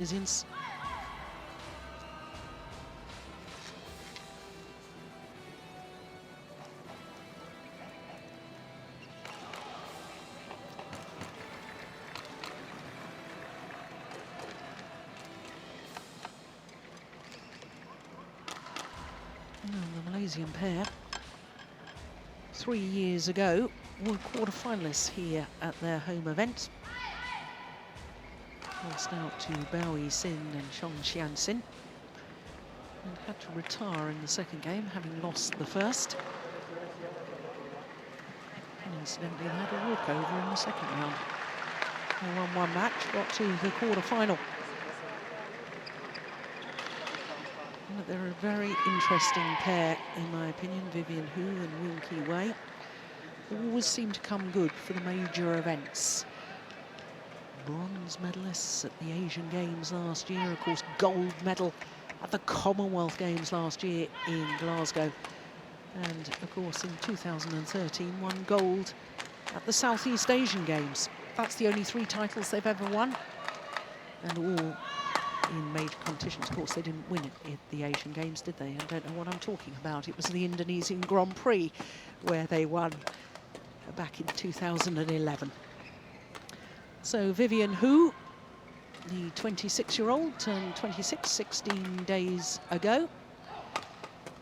Malaysians. The Malaysian pair, 3 years ago, were quarter-finalists here at their home event. Lost out to Bao Sin and Chong Xian Sin, and had to retire in the second game, having lost the first. And incidentally, they had a walkover in the second round. They won one match, got to the quarter-final. But they're a very interesting pair, in my opinion, Vivian Hu and Woon Ki Wei. Always seem to come good for the major events. Bronze medalists at the Asian Games last year, of course, gold medal at the Commonwealth Games last year in Glasgow. And, of course, in 2013, won gold at the Southeast Asian Games. That's the only 3 titles they've ever won, and all in major competitions. Of course, they didn't win it at the Asian Games, did they? I don't know what I'm talking about. It was the Indonesian Grand Prix where they won back in 2011. So Vivian Hu, the 26-year-old, turned 26 16 days ago.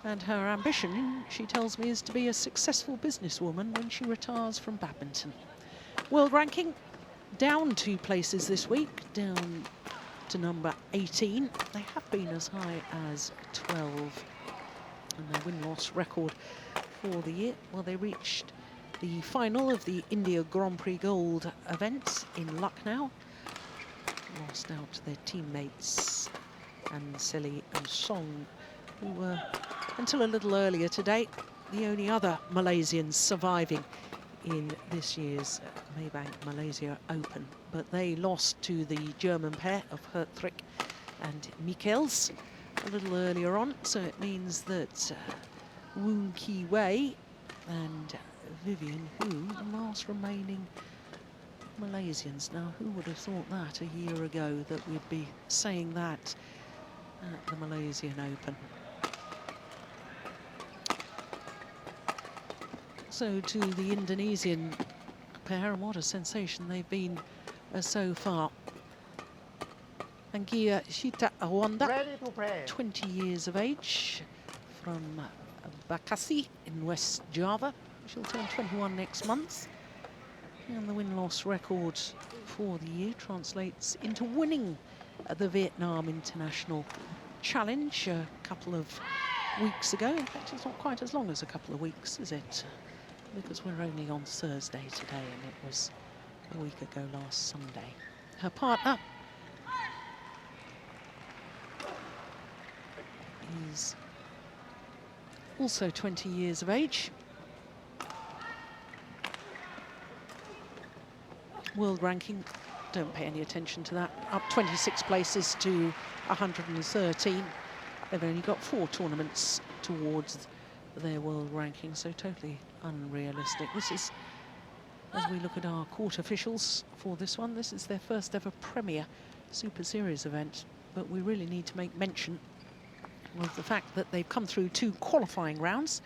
And her ambition, she tells me, is to be a successful businesswoman when she retires from badminton. World ranking down 2 places this week, down to number 18. They have been as high as 12. And their win-loss record for the year, well, they reached the final of the India Grand Prix Gold event in Lucknow. Lost out to their teammates Anseli and Song, who were, until a little earlier today, the only other Malaysians surviving in this year's Maybank Malaysia Open. But they lost to the German pair of Hertrick and Michels a little earlier on, so it means that Woon Ki Wei and Vivian Hu, the last remaining Malaysians. Now, who would have thought that a year ago, that we'd be saying that at the Malaysian Open? So to the Indonesian pair, and what a sensation they've been so far. Anggia Shita Awanda, 20 years of age, from Bekasi in West Java. She'll turn 21 next month. And the win-loss record for the year translates into winning the Vietnam International Challenge a couple of weeks ago. In fact, it's not quite as long as a couple of weeks, is it? Because we're only on Thursday today, and it was a week ago last Sunday. Her partner is also 20 years of age. World ranking, don't pay any attention to that, up 26 places to 113. They've only got 4 tournaments towards their world ranking, so totally unrealistic. This is, as we look at our court officials for this one, this is their first ever Premier Super Series event, but we really need to make mention of the fact that they've come through 2 qualifying rounds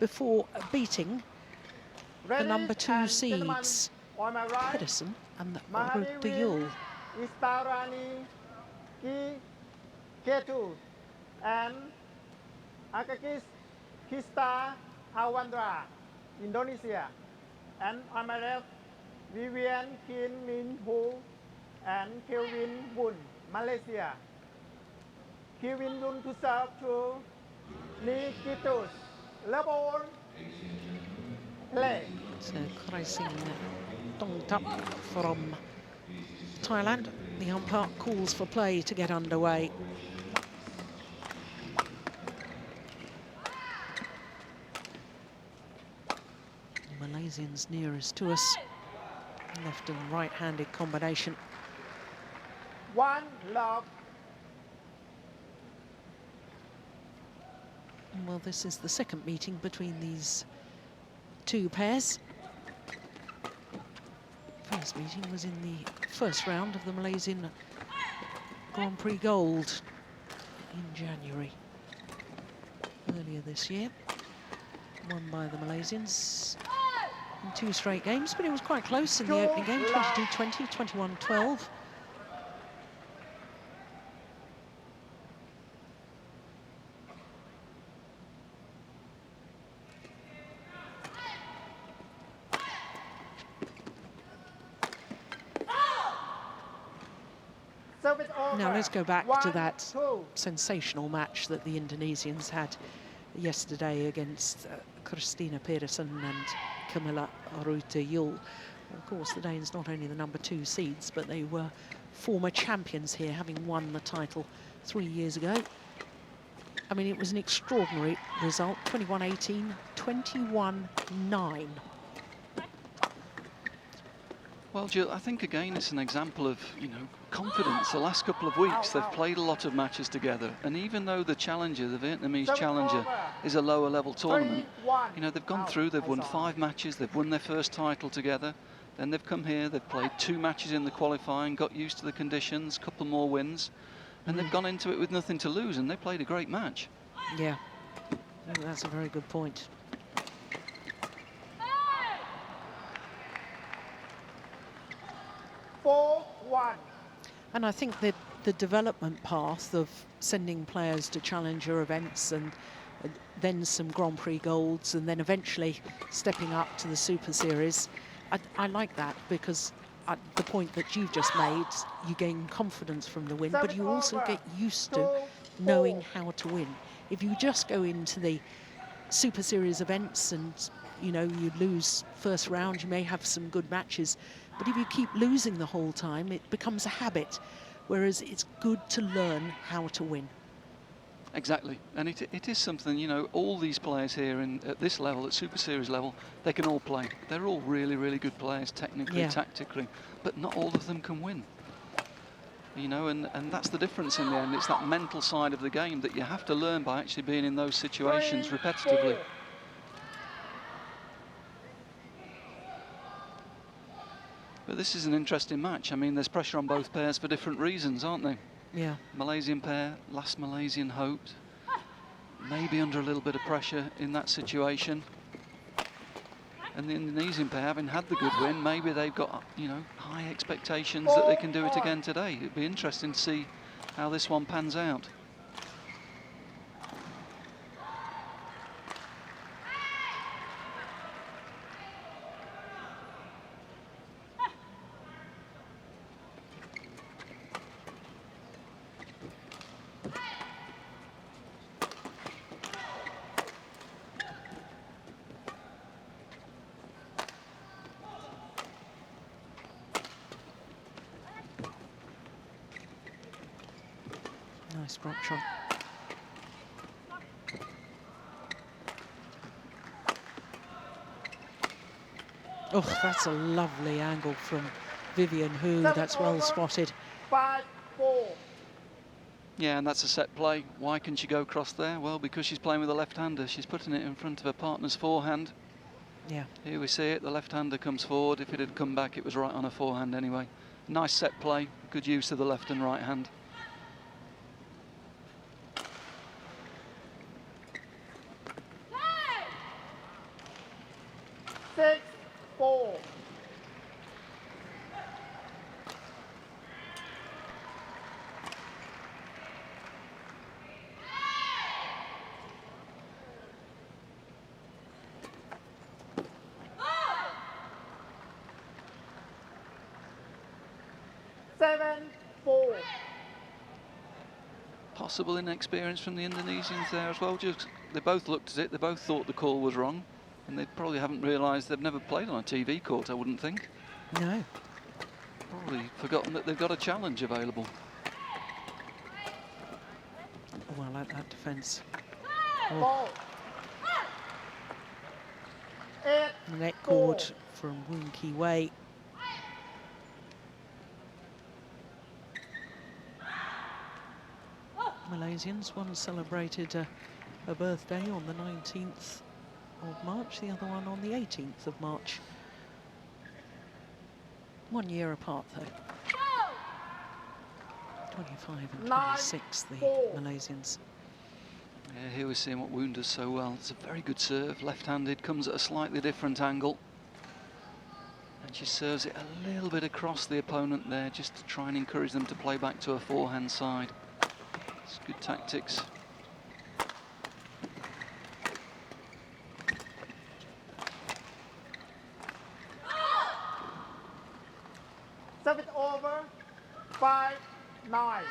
before beating the number 2 seeds, Pedersen and Rudayul. Ketut and Awanda, Indonesia, and on my left, Vivian Kim Hu and Kelvin Woon, Malaysia. Kelvin Woon to serve to Ketut. Level play. So Kraising Dongtap from Thailand. The umpire calls for play to get underway. The Malaysians nearest to us. Left and right-handed combination. 1 love. Well, this is the second meeting between these 2 pairs. First meeting was in the first round of the Malaysian Grand Prix gold in January earlier this year, won by the Malaysians in 2 straight games, but it was quite close in the opening game, 22-20, 21-12. Now let's go back to that sensational match that the Indonesians had yesterday against Christina Pedersen and Camilla Arruta-Yul. Of course, the Danes not only the #2 seeds, but they were former champions here, having won the title 3 years ago. I mean, it was an extraordinary result, 21-18, 21-9. Well, Jill, I think again it's an example of, you know, confidence. The last couple of weeks they've played a lot of matches together, and even though the challenger, the Vietnamese challenger, is a lower level tournament, you know, they've gone through, they've won 5 matches, they've won their first title together, then they've come here, they've played 2 matches in the qualifying, got used to the conditions, couple more wins, and they've gone into it with nothing to lose, and they played a great match. Yeah, I think that's a very good point. And I think that the development path of sending players to challenger events and then some Grand Prix golds and then eventually stepping up to the Super Series, I like that, because at the point that you've just made, you gain confidence from the win, but you also get used to knowing how to win. If you just go into the Super Series events and, you know, you lose first round, you may have some good matches, but if you keep losing the whole time, it becomes a habit, whereas it's good to learn how to win. Exactly, and it is something, you know, all these players here at this level, at Super Series level, they can all play. They're all really, really good players, technically, tactically, but not all of them can win. You know, and that's the difference in the end. It's that mental side of the game that you have to learn by actually being in those situations repetitively. But this is an interesting match. I mean, there's pressure on both pairs for different reasons, aren't they? Yeah. Malaysian pair, last Malaysian hoped. Maybe under a little bit of pressure in that situation. And the Indonesian pair, having had the good win, maybe they've got, you know, high expectations that they can do it again today. It'd be interesting to see how this one pans out. Nice drop shot. Oh, that's a lovely angle from Vivian Hu. That's well spotted. 5-4. Yeah, and that's a set play. Why can she go across there? Well, because she's playing with a left-hander. She's putting it in front of her partner's forehand. Yeah. Here we see it. The left-hander comes forward. If it had come back, it was right on her forehand anyway. Nice set play. Good use of the left and right hand. Possible inexperience from the Indonesians there as well. Just they both looked at it, they both thought the call was wrong, and they probably haven't realised they've never played on a TV court, I wouldn't think. No. Probably forgotten that they've got a challenge available. Oh, I like that defence. Oh. Net cord from Woon Ki-wei. Malaysians, one celebrated a birthday on the 19th of March, the other one on the 18th of March. 1 year apart, though. 25 and 9, 26, the 4. Malaysians. Yeah, here we're seeing what Woon does so well. It's a very good serve, left-handed, comes at a slightly different angle. And she serves it a little bit across the opponent there, just to try and encourage them to play back to a forehand side. It's good tactics. Serve it over, 5-9.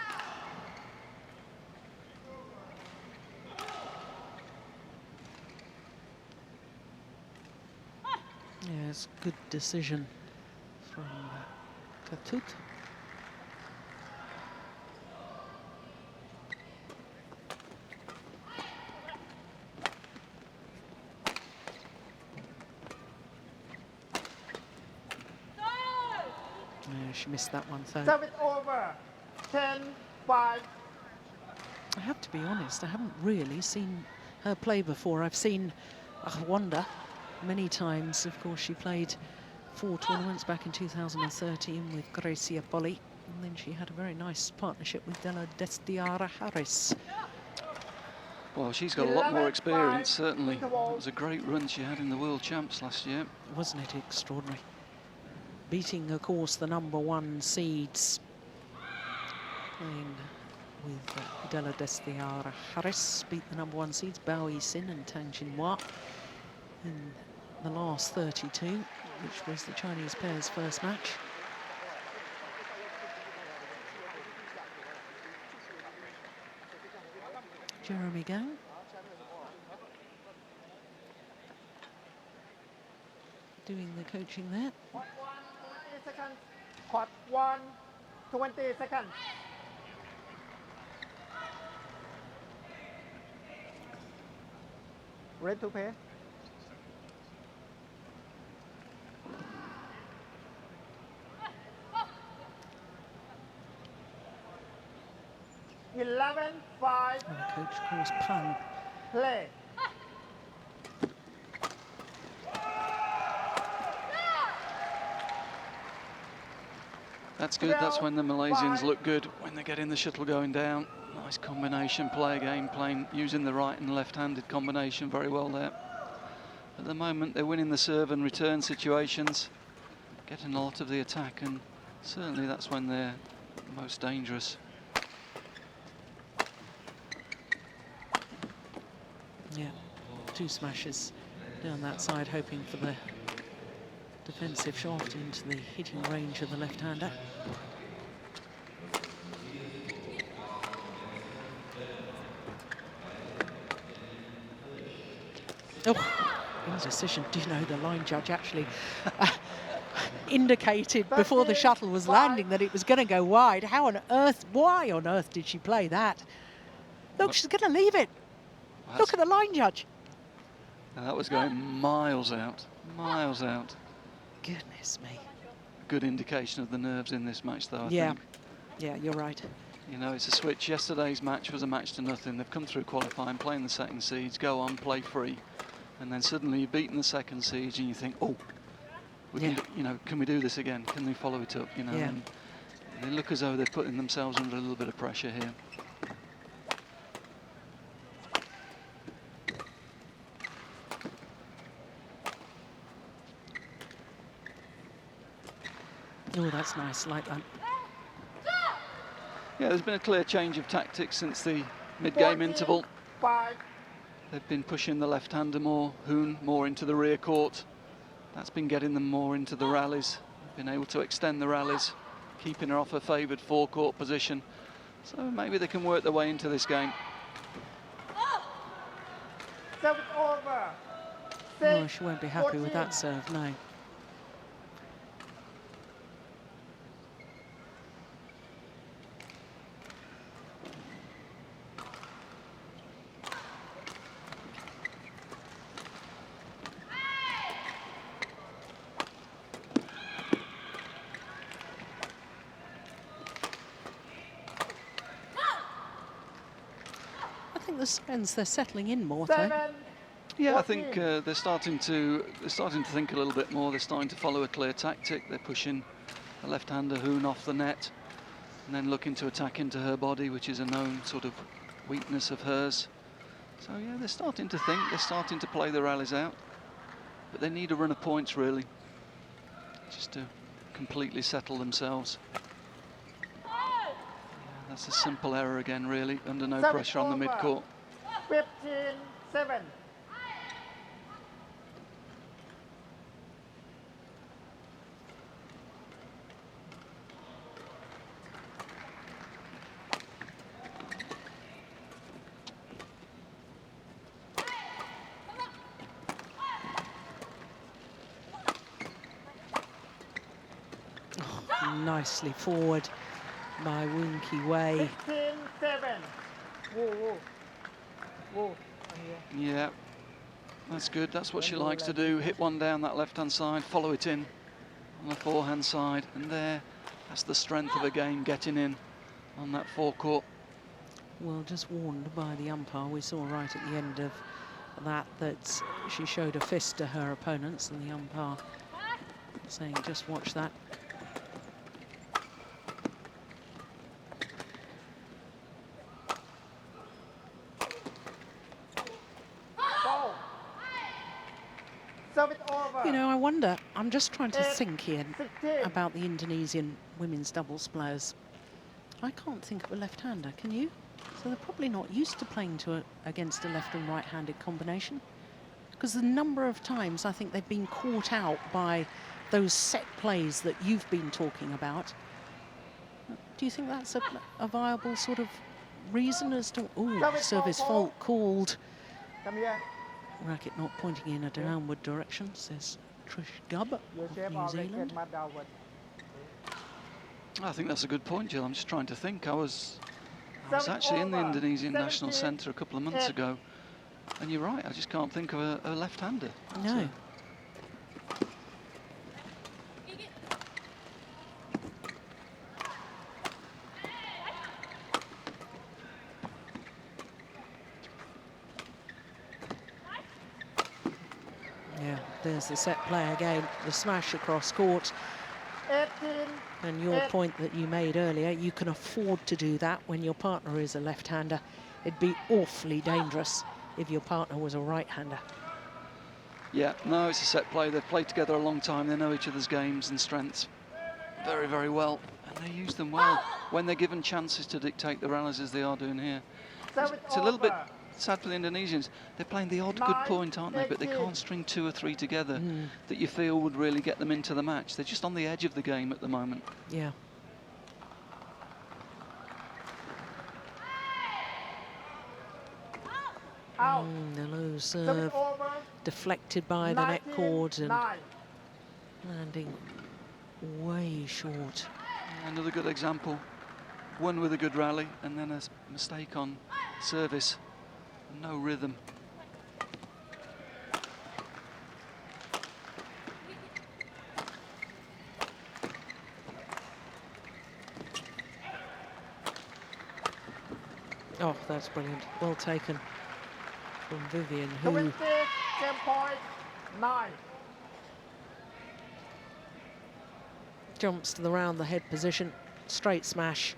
Yes, good decision from Ketut. She missed that one, so Serve it over, 10-5. I have to be honest, I haven't really seen her play before. I've seen Awanda many times. Of course, she played 4 tournaments back in 2013 with Gracia Polly, and then she had a very nice partnership with Della Destiara Harris. Well, she's got a lot more experience, certainly. It was a great run she had in the World Champs last year. Wasn't it extraordinary? Beating, of course, the #1 seeds. Playing with Della Destiara Harris, beat the #1 seeds, Bao Yi-sin and Tang Jinhua in the last 32, which was the Chinese pair's first match. Jeremy Gang. Doing the coaching there. Quad 1, 20 seconds. Quad 1, 20 seconds. Ready to play? Eleven, 5. And the coach, of course, Pan. Play. That's good. That's when the Malaysians look good, when they're getting the shuttle going down. Nice combination play again, using the right and left-handed combination very well there. At the moment, they're winning the serve and return situations, getting a lot of the attack, and certainly that's when they're most dangerous. Yeah, 2 smashes down that side, hoping for the defensive shaft into the hitting range of the left-hander. Oh, indecision. Do you know, the line judge actually indicated before the shuttle was landing that it was going to go wide. How on earth, why on earth did she play that? Look, she's going to leave it. Look at the line judge. Now that was going miles out, miles out. Goodness me. Good indication of the nerves in this match, though, I think. Yeah, you're right. You know, it's a switch. Yesterday's match was a match to nothing. They've come through qualifying, playing the second seeds, go on, play free. And then suddenly you've beaten the second seeds and you think, oh, can we do this again? Can we follow it up? You know, and they look as though they're putting themselves under a little bit of pressure here. Oh, that's nice, like that. Yeah, there's been a clear change of tactics since the mid-game interval. 5. They've been pushing the left-hander more, Woon more into the rear court. That's been getting them more into the rallies, been able to extend the rallies, keeping her off her favoured forecourt position. So maybe they can work their way into this game. Serve it over. Oh, she won't be happy with that serve, no. The signs they're settling in more, though. Yeah, I think they're starting to think a little bit more. They're starting to follow a clear tactic. They're pushing the left-hander Woon off the net. and then looking to attack into her body, which is a known sort of weakness of hers. So yeah, they're starting to think, they're starting to play the rallies out, but they need a run of points really, just to completely settle themselves. Yeah, that's a simple error again really, under no pressure on the mid-court. 15-7. Nicely forward by Woon Ki-wei. 15-7. Woo. Yeah, that's good. That's what she likes to do. Hit one down that left-hand side, follow it in on the forehand side, and that's the strength of a game, getting in on that forecourt. Well, just warned by the umpire, we saw right at the end of that she showed a fist to her opponents, and the umpire saying, just watch that. You know, I wonder, I'm just trying to think here about the Indonesian women's doubles players. I can't think of a left-hander, can you? So they're probably not used to playing against a left and right-handed combination, because the number of times I think they've been caught out by those set plays that you've been talking about. Do you think that's a viable sort of reason as to... Oh, service fault called. Come here. Racket not pointing in a downward direction, says Trish Gubb of New Zealand. I think that's a good point, Jill. I'm just trying to think. I was actually in the Indonesian National Centre a couple of months ago, and you're right, I just can't think of a left-hander. No. Yeah, there's the set play again, the smash across court. 18. And your point that you made earlier, you can afford to do that when your partner is a left-hander. It'd be awfully dangerous if your partner was a right-hander. Yeah, no, it's a set play. They've played together a long time. They know each other's games and strengths very, very well. And they use them well when they're given chances to dictate the rallies as they are doing here. It's a little bit sad for the Indonesians. They're playing the odd good point, aren't they? But they can't string 2 or 3 together that you feel would really get them into the match. They're just on the edge of the game at the moment. Yeah. The low serve deflected by the net cord and landing way short. Another good example. One with a good rally and then a mistake on service. No rhythm. Oh, that's brilliant. Well taken from Vivian, who 20, game point 9. jumps to the round the head position, straight smash,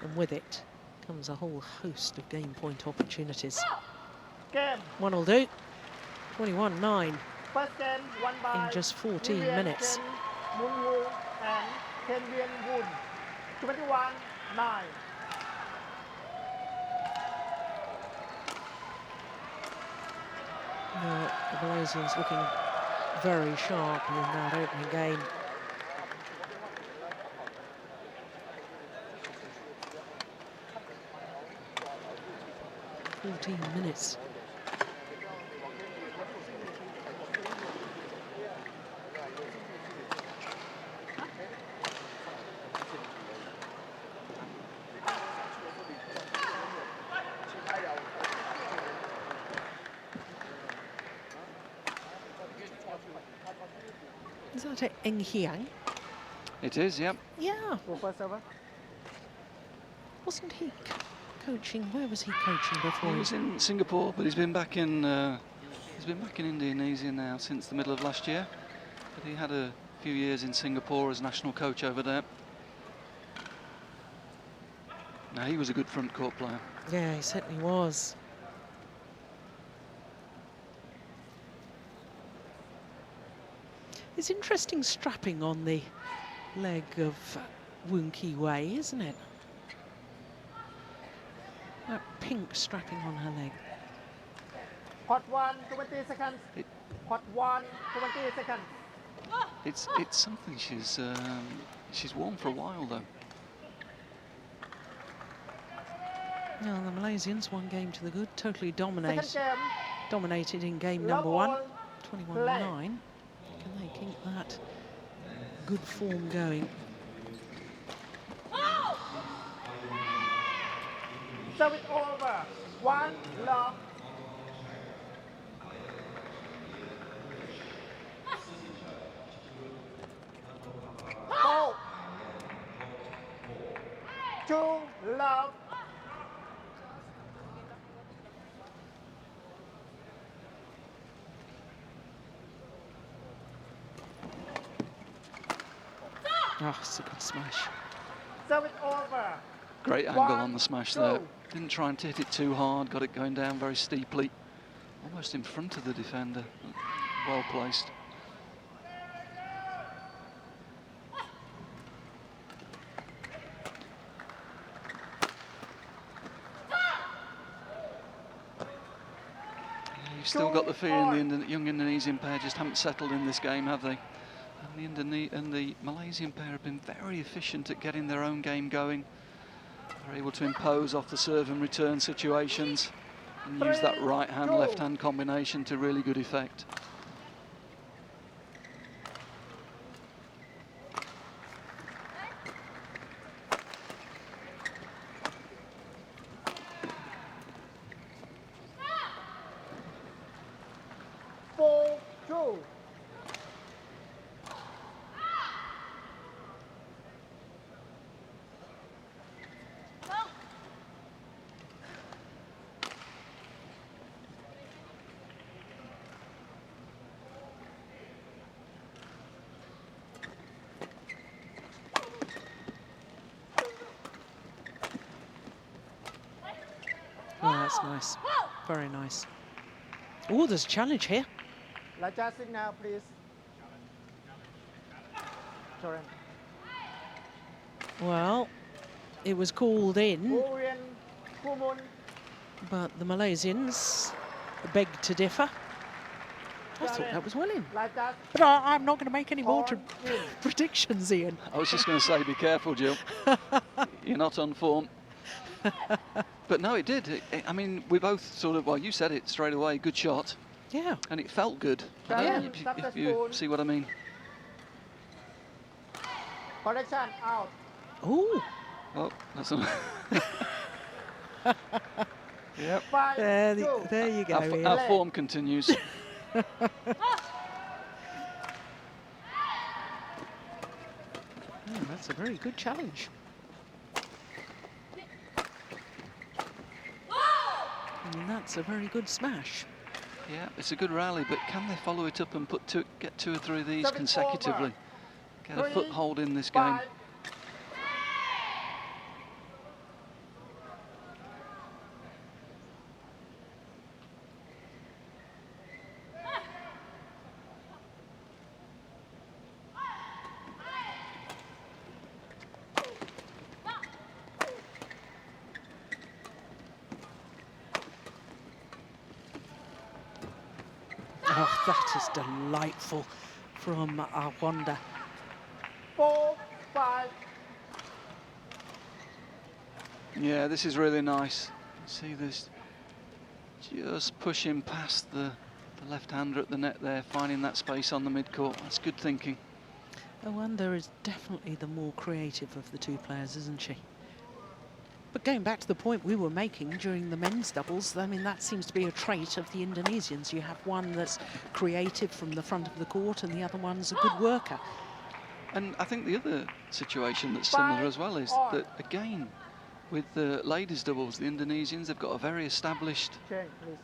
and with it comes a whole host of game point opportunities. Game. One will do. 21-9 First game won by in just 14 Vivian minutes. Chen Moon and Kenvian Woon. 21-9. The Malaysians looking very sharp in that opening game. Minutes. Is that Eng Hiang? It is, yep. Yeah. First over. Wasn't he coaching? Where was he coaching before? He was in Singapore, but he's been back in Indonesia now since the middle of last year. But he had a few years in Singapore as national coach over there. No, he was a good front court player. Yeah, he certainly was. It's interesting strapping on the leg of Woon Ki-wei, isn't it? That pink strapping on her leg. Hot 1, 20 seconds. Hot 1, 20 seconds. It's something she's worn for a while though. Now the Malaysians, 1 game to the good, totally Second game. dominated in game Love number 1, all, 21-9. Can they keep that good form going? Serve it over. 1 love. Go. 2 love. Oh, it's a good smash. Serve it over. Great angle 1, on the smash there. 2. Didn't try and hit it too hard, got it going down very steeply. Almost in front of the defender. Well placed. You've still got the feeling the young Indonesian pair just haven't settled in this game, have they? And the Malaysian pair have been very efficient at getting their own game going. They're able to impose off the serve and return situations and use that right hand, left hand combination to really good effect. Oh, that's nice. Very nice. Oh, there's a challenge here. Raja signal, please. Sorry. Well, it was called in, Korean, Kumun. but the Malaysians begged to differ. I thought that was well in. Raja But I'm not going to make any more on in. predictions, Ian. I was just going to say, be careful, Jill. You're not on form. But no, it did. I mean, we both sort of, well, you said it straight away, good shot. Yeah. And it felt good. I don't know if you see what I mean. Correction, out. Oh, Oh, that's a... Yep. 5, there, 2. there you go, Ian. Our form continues. Oh, that's a very good challenge. And that's a very good smash. Yeah, it's a good rally, but can they follow it up and get 2 or 3 of these Serve it consecutively? over. Get a 3, foothold in this game. 5. Oh, that is delightful from Awanda. 4, 5. Yeah, this is really nice. See this, just pushing past the left-hander at the net there, finding that space on the mid-court. That's good thinking. Awanda is definitely the more creative of the 2 players, isn't she? But going back to the point we were making during the men's doubles, I mean, that seems to be a trait of the Indonesians. You have one that's creative from the front of the court and the other one's a good worker. And I think the other situation that's similar as well is that, again, with the ladies doubles, the Indonesians, they've got a very established Change, please.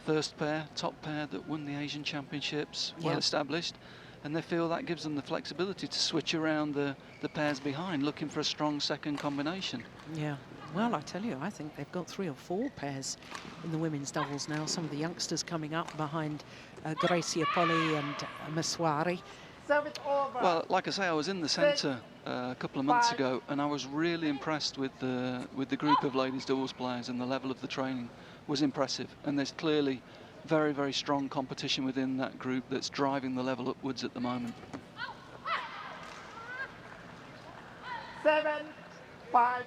first pair, top pair that won the Asian Championships, well established, and they feel that gives them the flexibility to switch around the pairs behind, looking for a strong second combination. Yeah, Well, I tell you, I think they've got 3 or 4 pairs in the women's doubles now. Some of the youngsters coming up behind Gracia Polly and Maswari. Service over. Well, like I say, I was in the centre a couple of months ago, and I was really impressed with the group of ladies doubles players, and the level of the training was impressive. And there's clearly very, very strong competition within that group that's driving the level upwards at the moment. 7-5.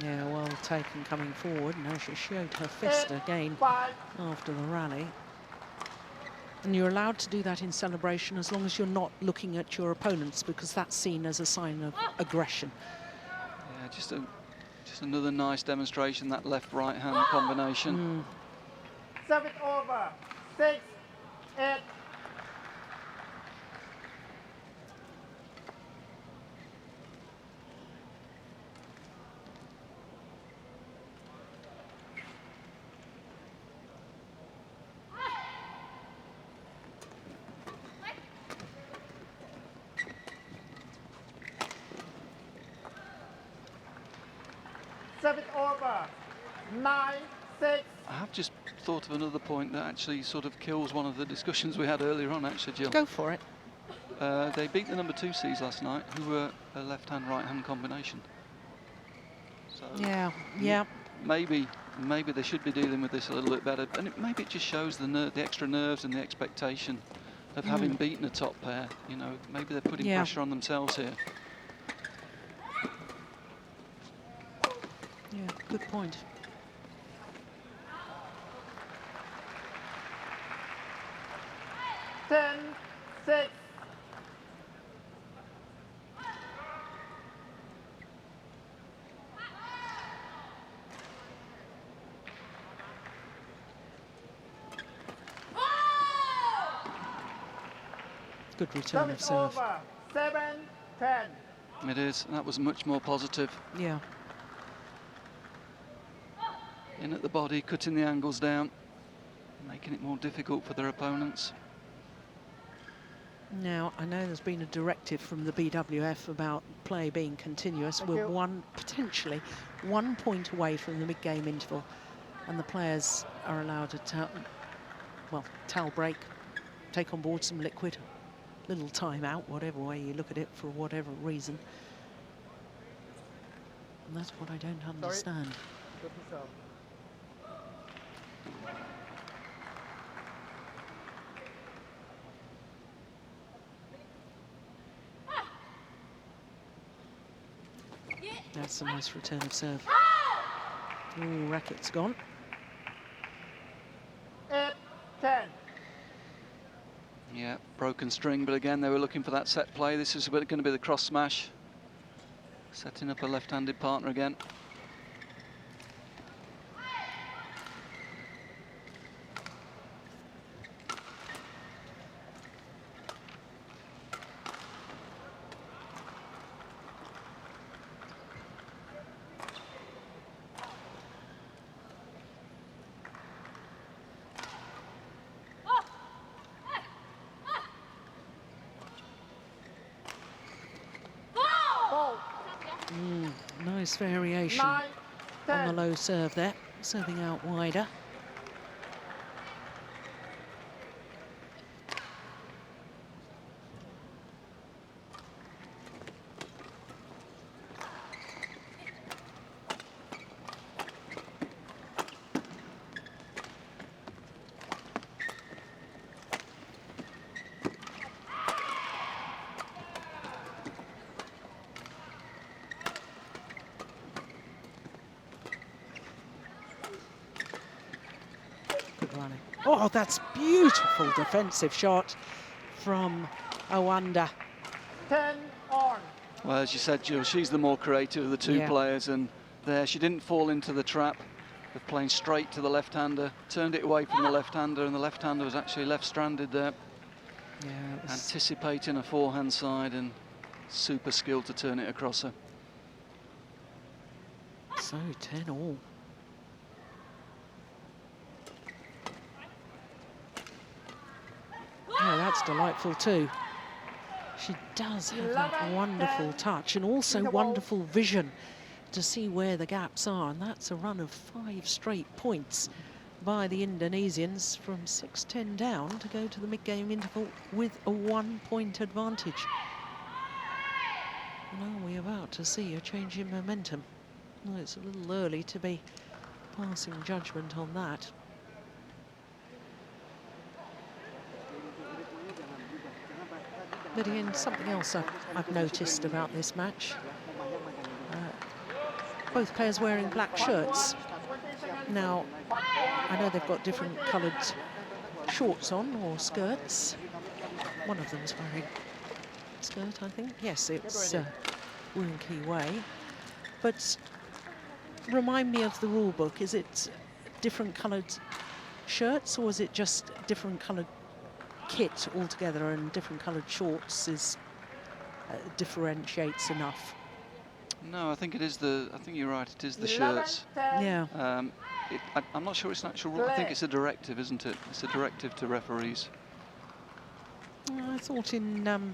Yeah, well taken coming forward. Now she showed her fist again 5. after the rally. And you're allowed to do that in celebration as long as you're not looking at your opponents, because that's seen as a sign of aggression. Yeah, just another nice demonstration, that left-right hand combination. Service over. 6-8. Service over. 9-6. I have just thought of another point that actually sort of kills one of the discussions we had earlier on, actually, Jill. Go for it. They beat the number 2 seeds last night, who were a left-hand, right-hand combination. So Yeah. maybe they should be dealing with this a little bit better, and maybe it just shows the extra nerves and the expectation of having beaten a top pair. You know, maybe they're putting pressure on themselves here. Yeah, good point. 10-6. Good return of serve. Over. 7-10. It is. That was much more positive. Yeah. In at the body, cutting the angles down, making it more difficult for their opponents. Now, I know there's been a directive from the BWF about play being continuous. Thank We're you. potentially 1 point away from the mid-game interval, and the players are allowed to towel break, take on board some liquid, little time out, whatever way you look at it, for whatever reason. And that's what I don't understand. Good serve. That's a nice return of serve. Ooh, racket's gone. 8-10. Yeah, broken string, but again, they were looking for that set play. This is going to be the cross smash. Setting up a left-handed partner again. Nice variation 9-10. on the low serve there, serving out wider. Oh, that's beautiful defensive shot from Awanda. 10 on. Well, as you said, Jill, she's the more creative of the two players, and there she didn't fall into the trap of playing straight to the left-hander, turned it away from the left-hander, and the left-hander was actually left stranded there, anticipating a forehand side and super skill to turn it across her. So 10 all. Yeah, that's delightful too. She does have that wonderful touch and also wonderful vision to see where the gaps are, and that's a run of 5 straight points by the Indonesians from 6-10 down to go to the mid-game interval with a 1-point advantage. And are we about to see a change in momentum? No, it's a little early to be passing judgment on that. But again, something else I've noticed about this match. Both players wearing black shirts. Now, I know they've got different coloured shorts on or skirts. One of them's wearing a skirt, I think. Yes, it's Woon Ki-wei. But remind me of the rule book. Is it different coloured shirts, or is it just different coloured kit altogether, and different coloured shorts is differentiates enough? No, I think it is I think you're right, it is the shirts. Yeah. I'm not sure it's an actual rule. I think it's a directive, isn't it? It's a directive to referees. I thought in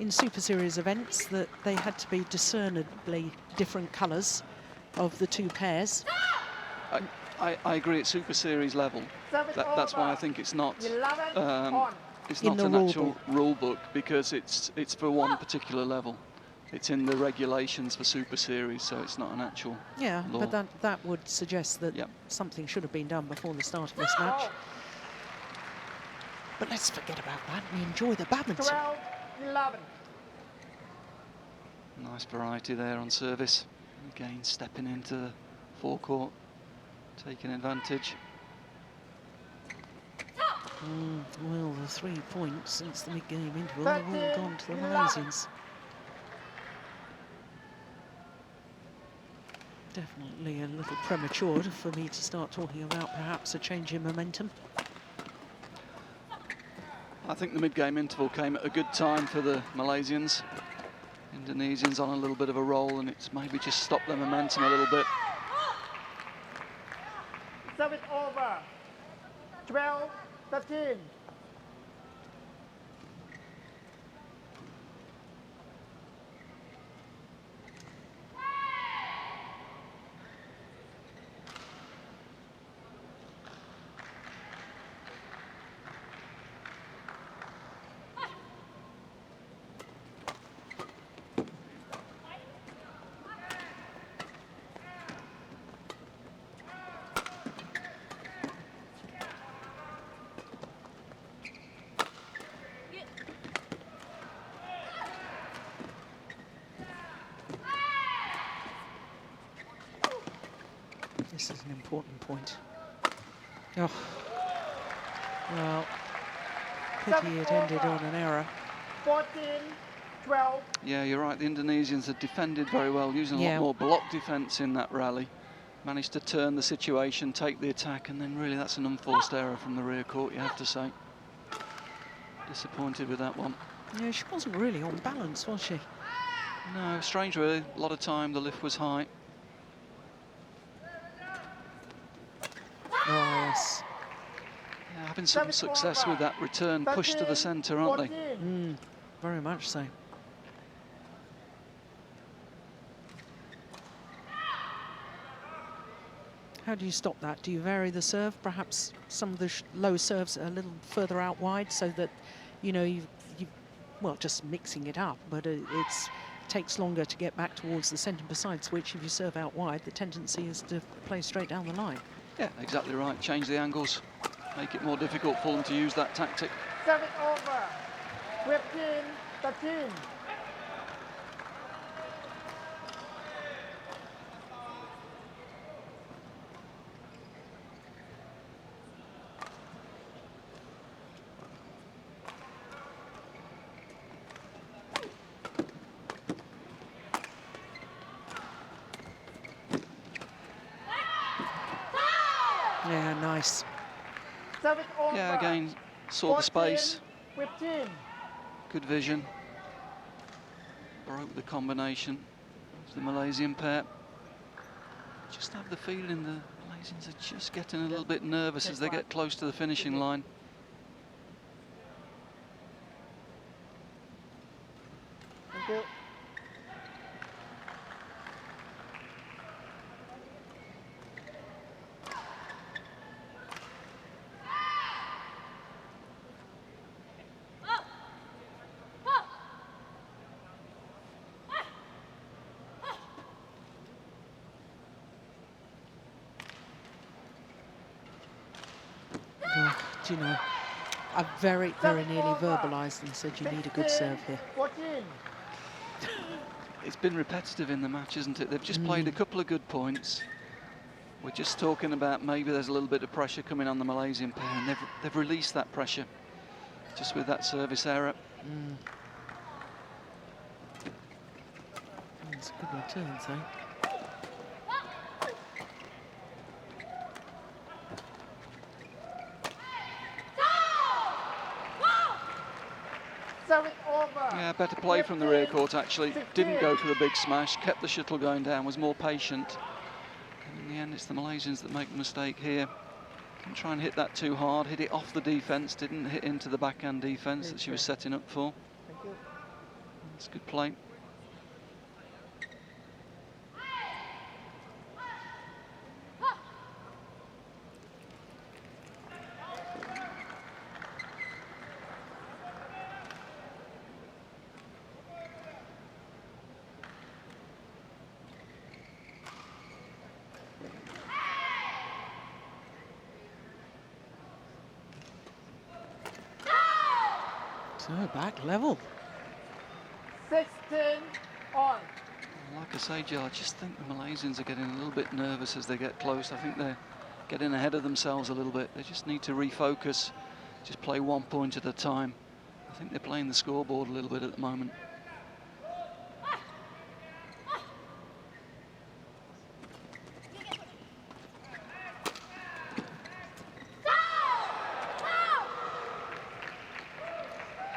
Super Series events that they had to be discernibly different colours of the two pairs. I agree at Super Series level. That's why I think it's not an actual rule book, because it's for one particular level. It's in the regulations for Super Series, so it's not an actual law. But that would suggest that something should have been done before the start of this match. But let's forget about that and enjoy the badminton. 12-11. Nice variety there on service. Again, stepping into the forecourt, taking advantage. Well, the 3 points since the mid-game interval have all gone to the Malaysians. Definitely a little premature for me to start talking about perhaps a change in momentum. I think the mid-game interval came at a good time for the Malaysians. Indonesians on a little bit of a roll, and it's maybe just stopped their momentum a little bit. Serve it over. 12-13. This is an important point. Oh, well, pity it ended on an error. 14-12. Yeah, you're right. The Indonesians had defended very well, using a lot more block defence in that rally. Managed to turn the situation, take the attack, and then really that's an unforced error from the rear court, you have to say. Disappointed with that one. Yeah, she wasn't really on balance, was she? No, strange really. A lot of time, the lift was high. Oh, yes. Yeah, having some success with that return push to the centre, aren't they? Very much so. How do you stop that? Do you vary the serve? Perhaps some of the low serves are a little further out wide, so that, you know, well, just mixing it up, but it takes longer to get back towards the centre. Besides which, if you serve out wide, the tendency is to play straight down the line. Yeah, exactly right. Change the angles, make it more difficult for them to use that tactic. Serve it over. 15-13. Yeah, nice. Serve it over. Yeah, again, saw the space. 15. Good vision. broke the combination of the Malaysian pair. Just have the feeling the Malaysians are just getting a little bit nervous as they get close to the finishing line. Thank you. Oh, do you know, I very, very nearly verbalised and said you need a good serve here. 14. It's been repetitive in the match, isn't it? They've just played a couple of good points. We're just talking about maybe there's a little bit of pressure coming on the Malaysian pair, and they've released that pressure just with that service error. It's a good return, so. Yeah, better play from the rear court, actually. Didn't go for the big smash, kept the shuttle going down, was more patient. And in the end, it's the Malaysians that make the mistake here. Didn't try and hit that too hard, hit it off the defence, didn't hit into the backhand defence that she was setting up for. Thank you. It's good play. So back level. 16 on. Like I say, Jill, I just think the Malaysians are getting a little bit nervous as they get close. I think they're getting ahead of themselves a little bit. They just need to refocus, just play 1 point at a time. I think they're playing the scoreboard a little bit at the moment.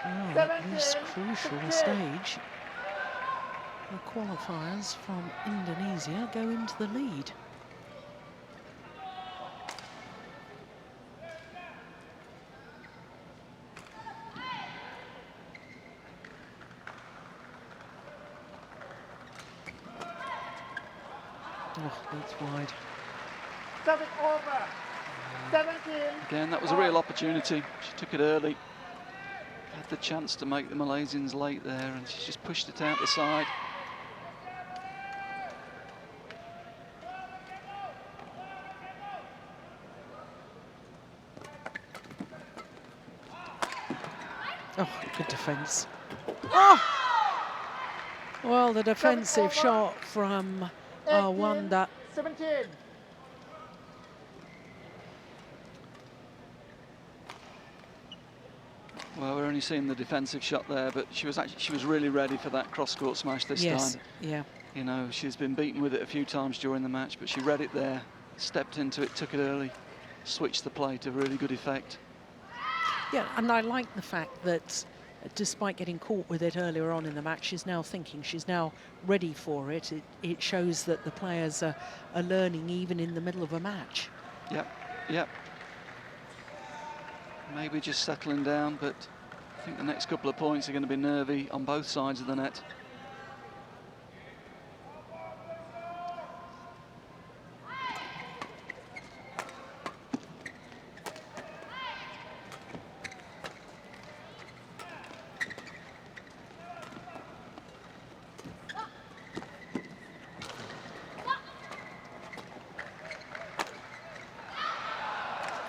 Oh, at this crucial stage, the qualifiers from Indonesia go into the lead. Oh, that's wide. 7 over. 17. Again, that was a real opportunity. She took it early. Had the chance to make the Malaysians late there, and she just pushed it out the side. Oh, good defence. Oh! Well, the defensive shot from Awanda. 17. Well, we're only seeing the defensive shot there, but she was really ready for that cross-court smash this time. Yeah. You know, she's been beaten with it a few times during the match, but she read it there, stepped into it, took it early, switched the play to really good effect. Yeah, and I like the fact that despite getting caught with it earlier on in the match, she's now thinking, she's now ready for it. It shows that the players are learning even in the middle of a match. Yep. Maybe just settling down, but I think the next couple of points are going to be nervy on both sides of the net.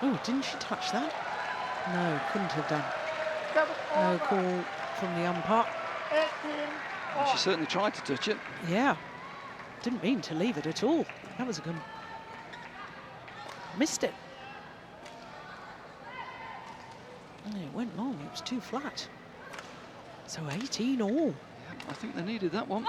Oh, didn't she touch that? No, couldn't have done. No call from the umpire. 18 And she certainly tried to touch it. Yeah, didn't mean to leave it at all. That was a good... Missed it. And it went long, it was too flat. So 18 all. Yeah, I think they needed that one.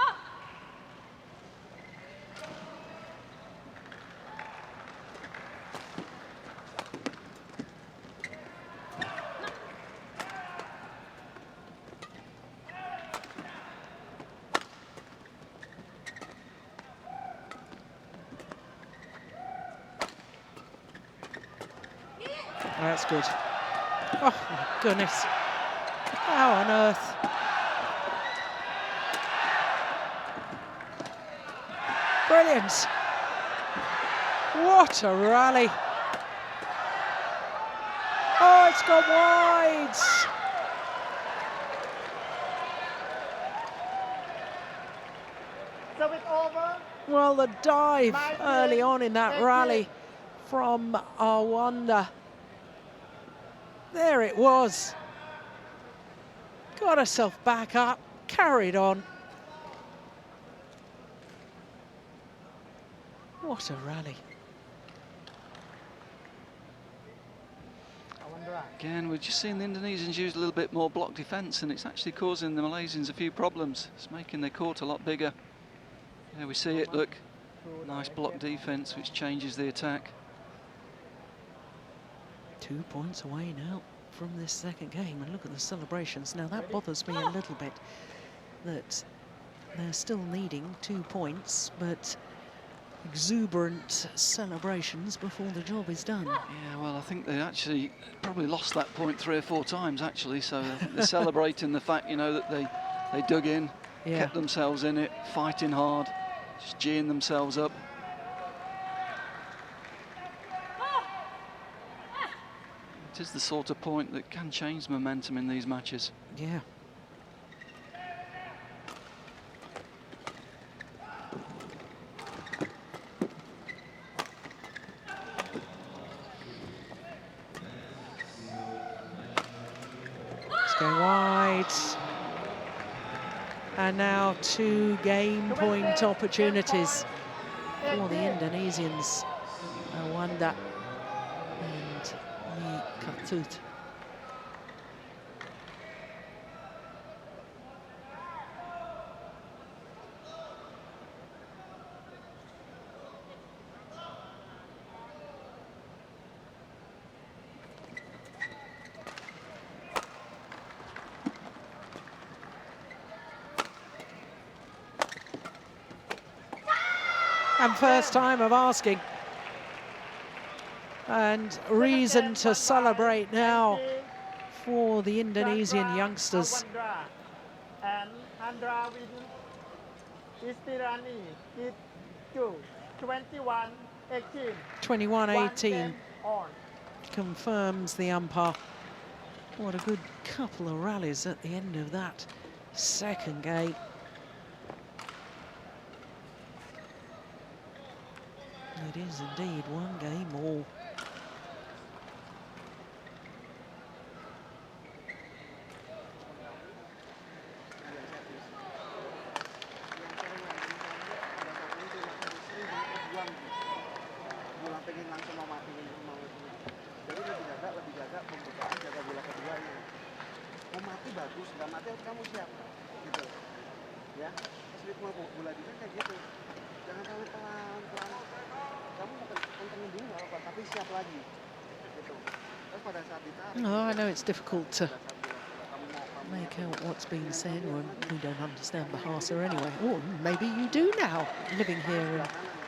That's good. Oh, my goodness. How on earth? Brilliant. What a rally. Oh, it's gone wide. Service over. Well, the dive early on in that rally from Awanda. There it was. Got herself back up, carried on. What a rally. Again, we're just seeing the Indonesians use a little bit more block defence, and it's actually causing the Malaysians a few problems. It's making their court a lot bigger. There we see it, look. Nice block defence, which changes the attack. 2 points away now from this second game, and look at the celebrations. Now that bothers me a little bit, that they're still needing 2 points, but exuberant celebrations before the job is done. Yeah, well, I think they actually probably lost that point 3 or 4 times, actually, so I think they're celebrating the fact, you know, that they dug in, kept themselves in it, fighting hard, just geeing themselves up. It is the sort of point that can change momentum in these matches. Yeah. Let's go wide. And now 2 game point opportunities for the Indonesians. Awanda and Ketut. And first time of asking. And reason to celebrate now for the Indonesian youngsters. And Andra win Istirani Ketut 21-18. 21-18 confirms the umpire. What a good couple of rallies at the end of that second game. It is indeed 1 game all. Oh, I know it's difficult to make out what's being said, or we don't understand Bahasa anyway. Or maybe you do now, living here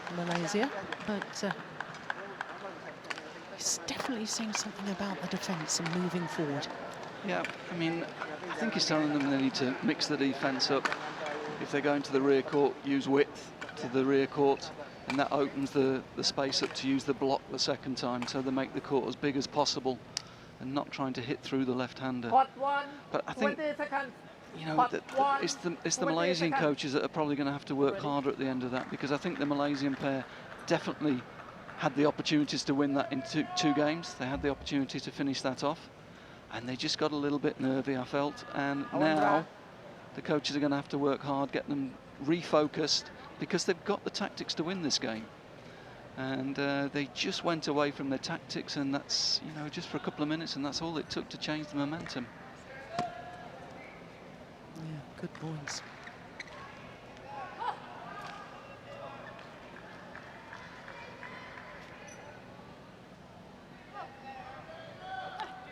in Malaysia. But it's definitely saying something about the defence and moving forward. Yeah, I mean, I think he's telling them they need to mix the defence up. If they're going to the rear court, use width to the rear court, and that opens the space up to use the block the second time, so they make the court as big as possible and not trying to hit through the left-hander. But I think, you know, it's the Malaysian coaches that are probably going to have to work harder at the end of that, because I think the Malaysian pair definitely had the opportunities to win that in two games. They had the opportunity to finish that off, and they just got a little bit nervy, I felt. And now the coaches are going to have to work hard, get them refocused, because they've got the tactics to win this game. And they just went away from their tactics, and that's, you know, just for a couple of minutes, and that's all it took to change the momentum. Yeah, good points.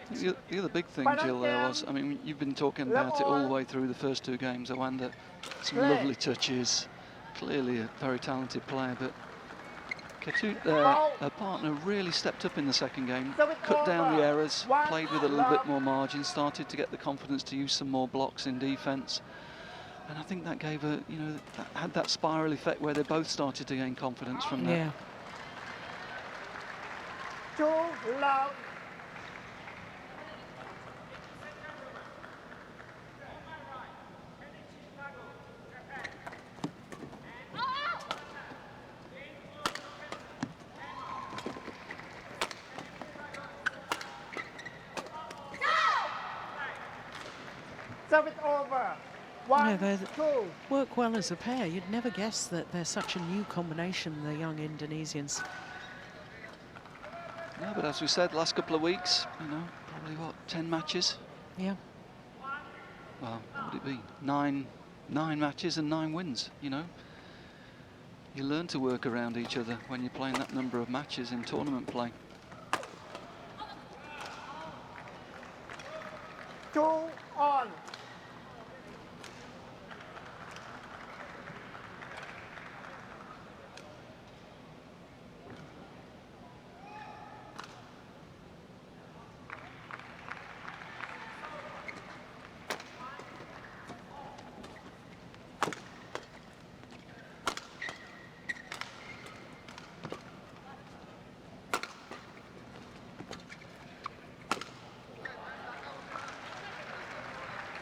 The other big thing, Jill, there was, I mean, you've been talking about it all the way through the first 2 games. Awanda, some lovely touches, clearly a very talented player, but Ketut there, her partner, really stepped up in the second game, cut down the errors, played with a little bit more margin, started to get the confidence to use some more blocks in defence. And I think that gave her, you know, had that spiral effect where they both started to gain confidence from that. Yeah. 2 love. Serve it over. 1, they 2. work well as a pair. You'd never guess that they're such a new combination, the young Indonesians. No, but as we said, last couple of weeks, you know, probably what, 10 matches? Yeah. Well, what would it be? Nine matches and 9 wins, you know. You learn to work around each other when you're playing that number of matches in tournament play. 2 on.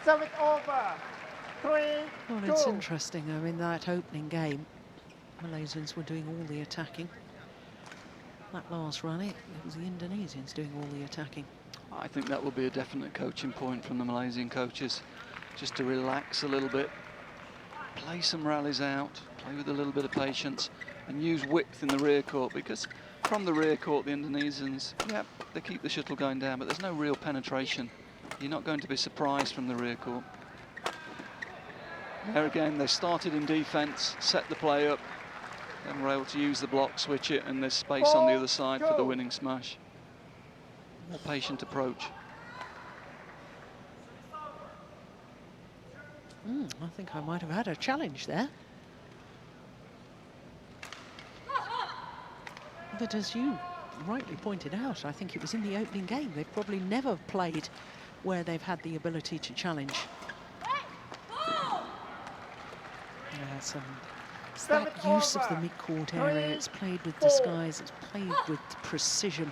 Serve it over. 3, Well, 2. it's interesting. I mean, that opening game, Malaysians were doing all the attacking. That last run, it was the Indonesians doing all the attacking. I think that will be a definite coaching point from the Malaysian coaches, just to relax a little bit, play some rallies out, play with a little bit of patience, and use width in the rear court, because from the rear court, the Indonesians, yeah, they keep the shuttle going down, but there's no real penetration. You're not going to be surprised from the rear court. There again, they started in defence, set the play up, and were able to use the block, switch it, and there's space on the other side for the winning smash. More patient approach. I think I might have had a challenge there. But as you rightly pointed out, I think it was in the opening game. They've probably never played where they've had the ability to challenge. It's that use of the mid-court area. It's played with disguise. It's played with precision.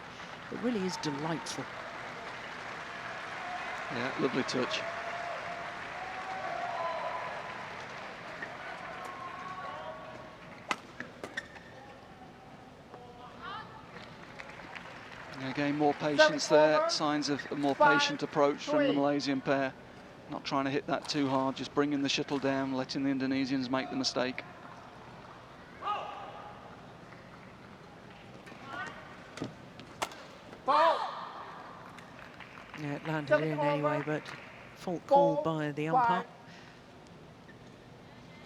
It really is delightful. Yeah, lovely touch. And again, more patience there. Signs of a more patient approach from the Malaysian pair. Not trying to hit that too hard, just bringing the shuttle down, letting the Indonesians make the mistake. Yeah, it landed in anyway, but fault called by the umpire.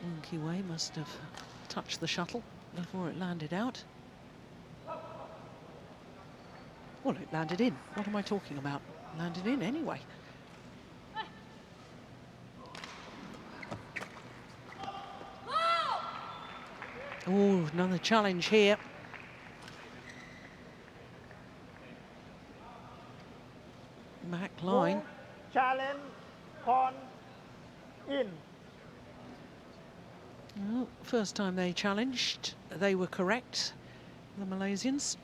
Woon Ki-wei must have touched the shuttle before it landed out. Well, it landed in. What am I talking about? Landed in anyway. Oh, another challenge here. Back line. Challenge on in. Well, first time they challenged, they were correct, the Malaysians.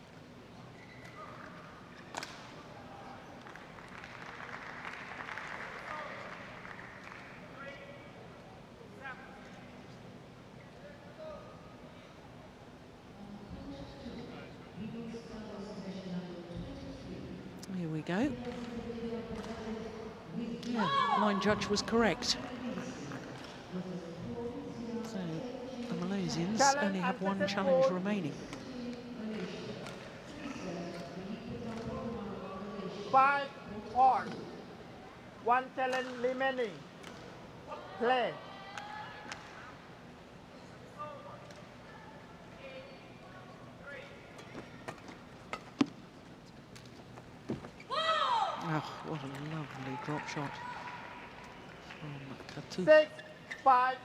Here we go. Yeah, line judge was correct. So the Malaysians only have one challenge remaining. 5 on. 1 challenge remaining. Play. Oh, what a lovely drop shot from Ketut. 6, 5.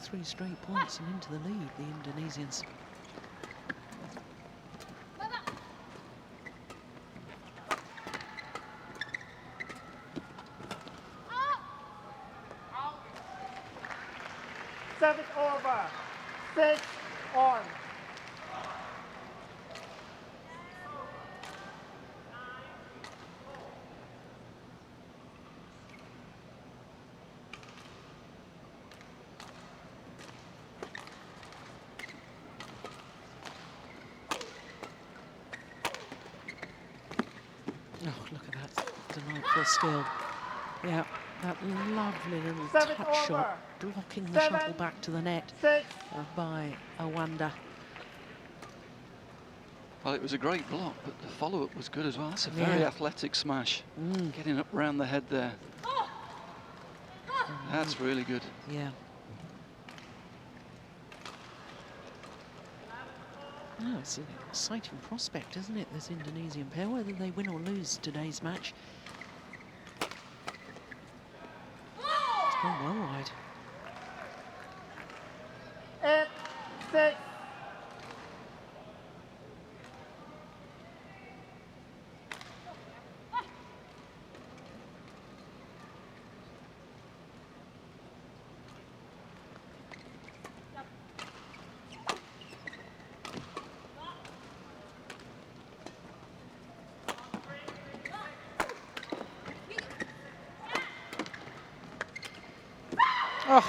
3 straight points and into the lead, the Indonesians. Service over. 6 on. Oh, look at that delightful skill. Yeah, that lovely little Service touch over. shot, blocking the 7, shuttle back to the net 6. by Awanda. Well, it was a great block, but the follow-up was good as well. That's a very Yeah. athletic smash. Getting up round the head there. That's really good. Yeah. Oh, it's an exciting prospect, isn't it, this Indonesian pair, whether they win or lose today's match. It's gone well wide. 8, 6. Oh,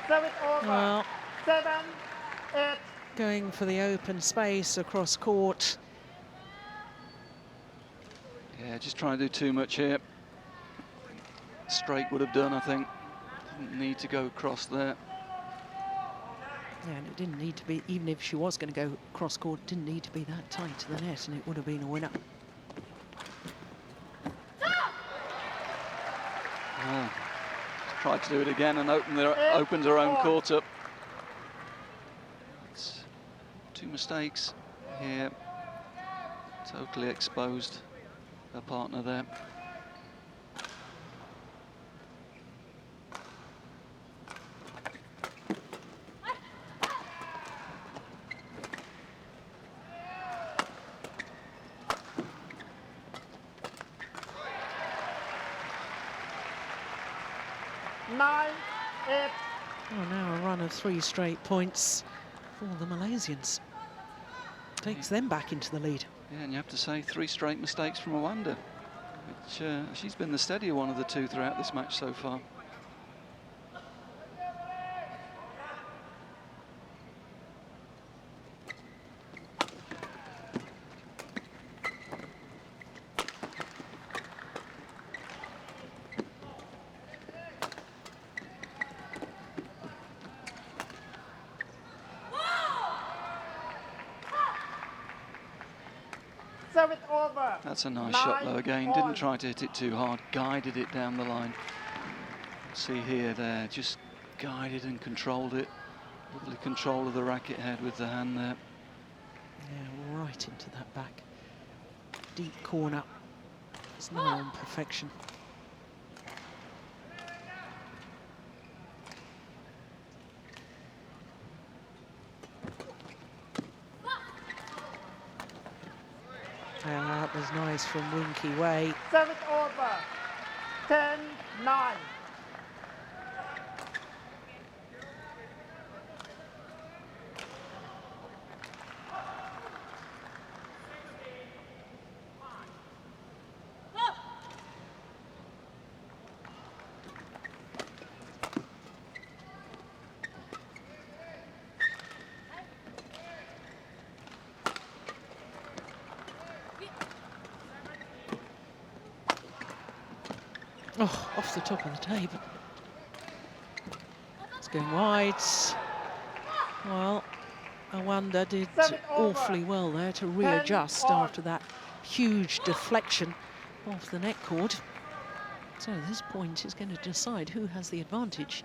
Service over. well, 7, 8. going for the open space across court. Yeah, just trying to do too much here. Straight would have done, I think. Didn't need to go across there. Yeah, and it didn't need to be, even if she was going to go cross court, it didn't need to be that tight to the net, and it would have been a winner. Ah, tried to do it again and opened her own court up. It's 2 mistakes here. Totally exposed her partner there. Oh, now a run of 3 straight points for the Malaysians. Takes them back into the lead. Yeah, and you have to say 3 straight mistakes from Awanda, which she's been the steadier one of the 2 throughout this match so far. Service over. That's a nice shot though again. Didn't try to hit it too hard, guided it down the line. See here, there, just guided and controlled it. Lovely control of the racket head with the hand there. Yeah, right into that back. Deep corner. It's now on perfection. That was nice from Woon Ki-wei. Service over. 10, 9. Oh, off the top of the table. It's going wide. Well, Awanda did awfully well there to readjust after that huge deflection off the net cord. So this point is going to decide who has the advantage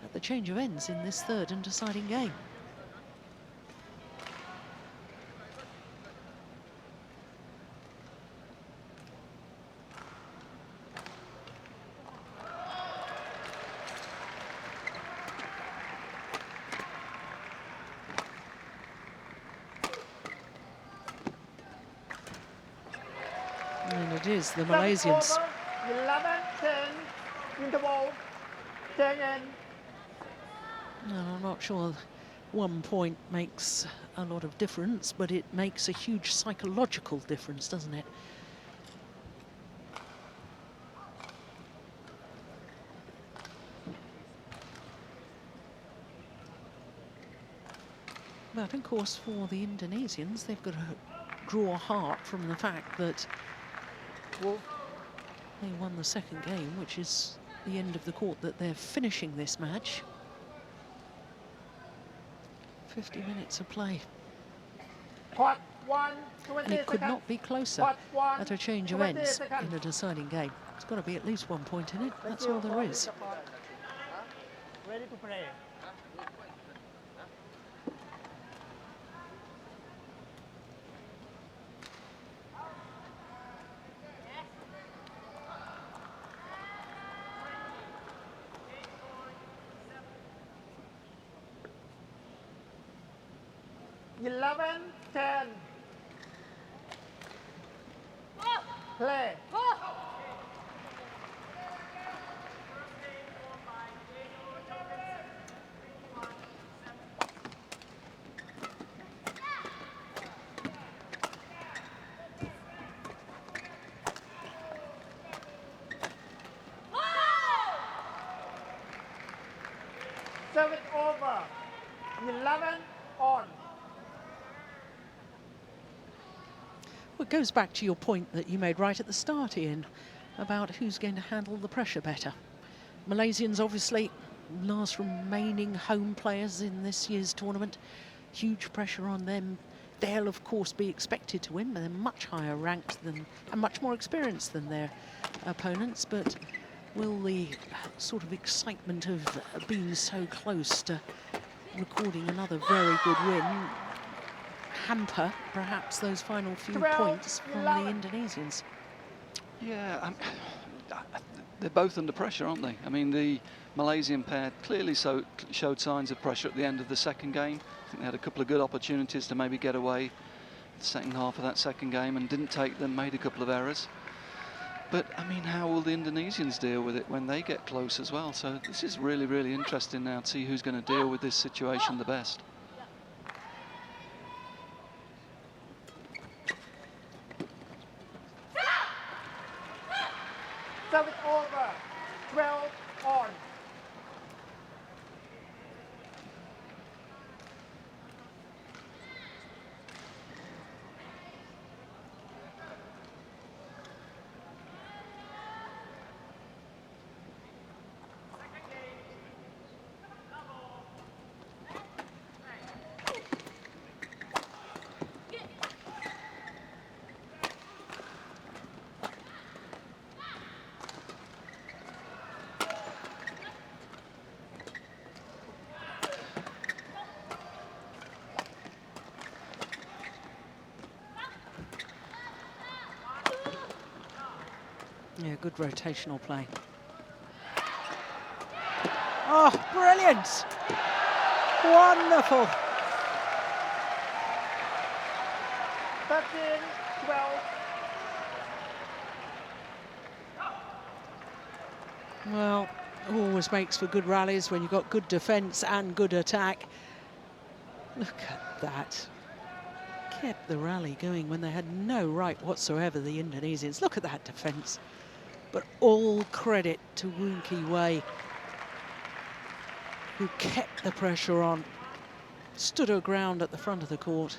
at the change of ends in this third and deciding game. And it is the Service Malaysians. over, 11-10, interval, 10 and No, I'm not sure 1 point makes a lot of difference, but it makes a huge psychological difference, doesn't it? But of course, for the Indonesians, they've got to draw heart from the fact that they won the second game, which is the end of the court, that they're finishing this match. 50 minutes of play. Court 1, 20 And it could seconds. not be closer Court 1, at a change of 20 ends seconds. in a deciding game. It's got to be at least 1 point in it. Thank That's you all there for is. support. Ready to play. Eleven, 10. Play. Service over. 11 on. Well, it goes back to your point that you made right at the start, Ian, about who's going to handle the pressure better. Malaysians, obviously, last remaining home players in this year's tournament. Huge pressure on them. They'll, of course, be expected to win, but they're much higher ranked than and much more experienced than their opponents. But will the sort of excitement of being so close to recording another very good win hamper perhaps those final few 12, points from 11. the Indonesians? Yeah, they're both under pressure, aren't they? I mean, the Malaysian pair clearly showed signs of pressure at the end of the second game. I think they had a couple of good opportunities to maybe get away the second half of that second game and didn't take them, made a couple of errors. But, I mean, how will the Indonesians deal with it when they get close as well? So this is really, really interesting now to see who's going to deal with this situation the best. Service over. 12 on. Yeah, good rotational play. Oh, brilliant! Wonderful! 13, 12. Well, always makes for good rallies when you've got good defence and good attack. Look at that. Kept the rally going when they had no right whatsoever, the Indonesians. Look at that defence. But all credit to Woon Ki-wei, who kept the pressure on, stood her ground at the front of the court.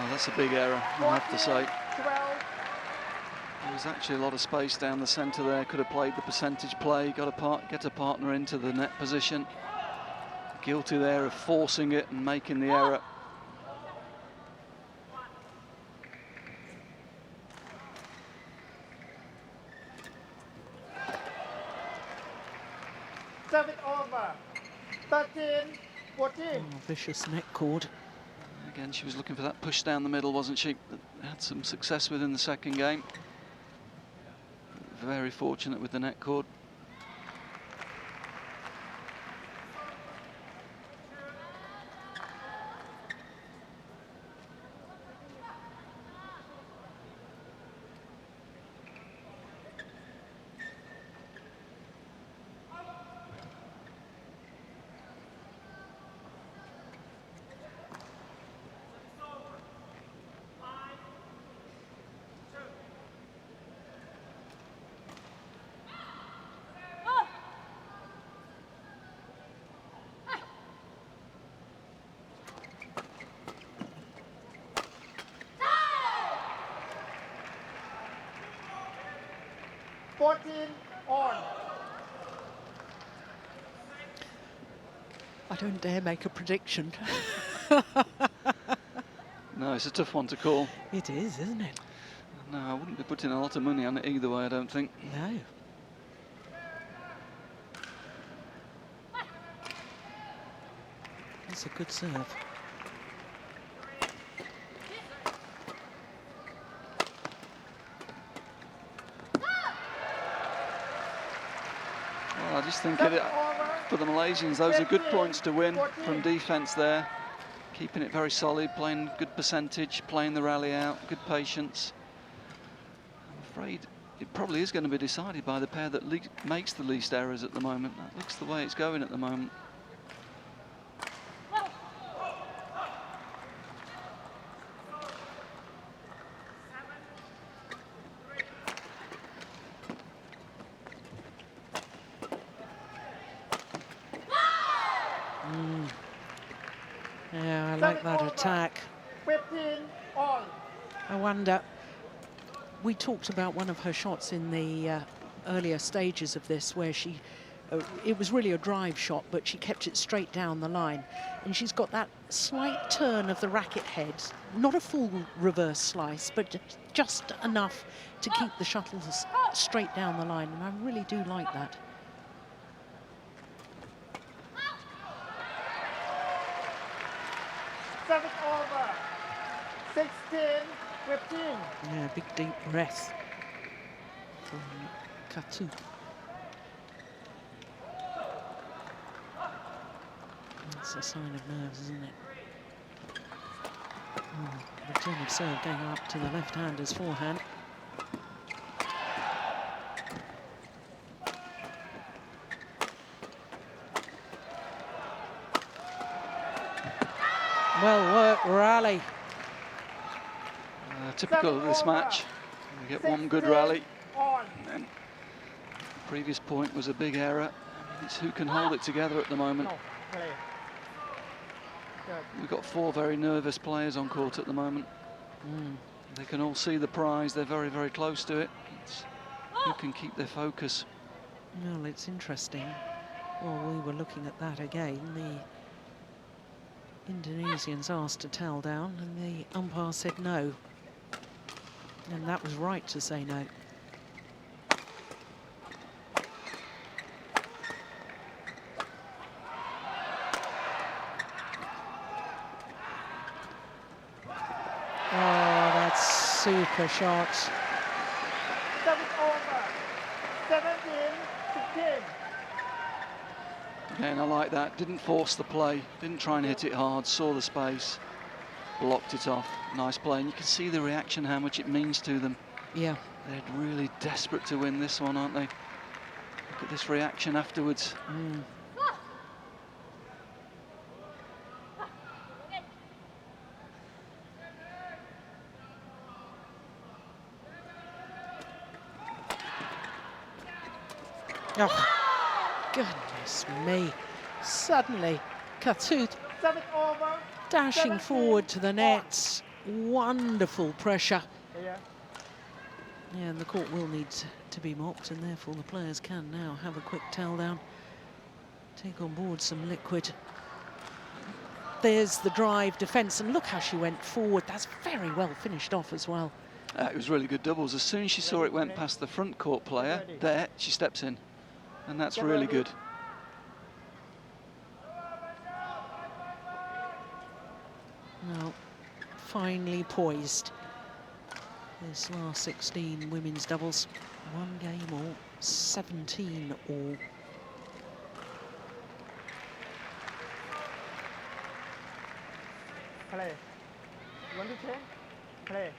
That's a big error, I have to say. 12. There was actually a lot of space down the centre there. Could have played the percentage play, get a partner into the net position. Guilty there of forcing it and making the error. Service over. 13, 14. Oh, vicious neck cord. Again, she was looking for that push down the middle, wasn't she? Had some success with in the second game. Very fortunate with the neck cord. On. I don't dare make a prediction. No, it's a tough one to call. It is, isn't it? No, I wouldn't be putting a lot of money on it either way, I don't think. No. That's a good serve. Well, I just think for the Malaysians, those are good points to win from defence there. Keeping it very solid, playing good percentage, playing the rally out, good patience. I'm afraid it probably is going to be decided by the pair that makes the least errors at the moment. That looks the way it's going at the moment. Yeah, I like that attack. 15 on. Awanda, we talked about one of her shots in the earlier stages of this where she, it was really a drive shot, but she kept it straight down the line. And she's got that slight turn of the racket head, not a full reverse slice, but just enough to keep the shuttles straight down the line. And I really do like that. Service over. 16-15. Yeah, big deep breath from Ketut. That's a sign of nerves, isn't it? Return of serve going up to the left-hander's forehand. Well worked rally. Typical of this match. We get one good rally. And then the previous point was a big error. I mean, it's who can hold it together at the moment. We've got four very nervous players on court at the moment. They can all see the prize. They're very, very close to it. It's who can keep their focus. Well, it's interesting. Well, we were looking at that again. The Indonesians asked to towel down, and the umpire said no. And that was right to say no. Oh, that's super shot. Service over. 17-15. Again, I like that. Didn't force the play. Didn't try and hit it hard. Saw the space. Blocked it off. Nice play. And you can see the reaction, how much it means to them. Yeah. They're really desperate to win this one, aren't they? Look at this reaction afterwards. Oh, goodness me. Suddenly, Ketut Service over. dashing forward to the nets. Wonderful pressure. Yeah. Yeah, and the court will need to be mopped, and therefore the players can now have a quick towel down, take on board some liquid. There's the drive defence, and look how she went forward. That's very well finished off as well. It was really good doubles. As soon as she saw it went past the front court player, there, she steps in. And that's really good. Well, finely poised. This last 16 women's doubles, 1 game all, 17 all. Play. You want to change? Play.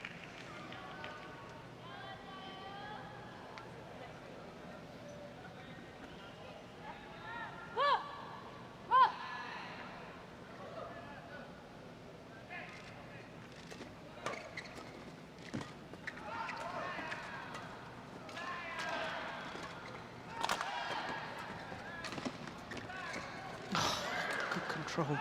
Good control.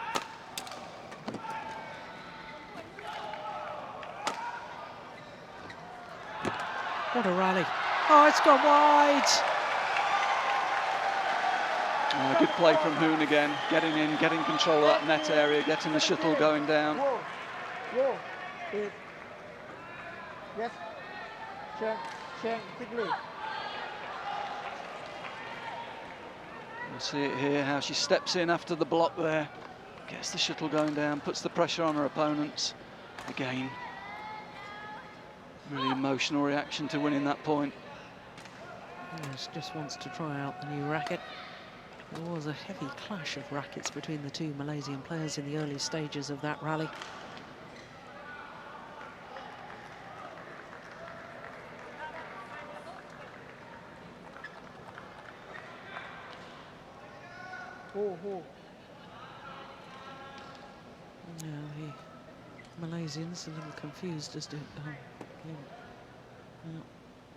What a rally. Oh, it's gone wide. Good play from Woon again, getting in, getting control of that net area, getting the shuttle going down. Whoa. Whoa. It. Yes. Change quickly. We'll see it here, how she steps in after the block there, gets the shuttle going down, puts the pressure on her opponents. Again, really emotional reaction to winning that point. Yes, just wants to try out the new racket. There was a heavy clash of rackets between the two Malaysian players in the early stages of that rally. Now the Malaysians a little confused as to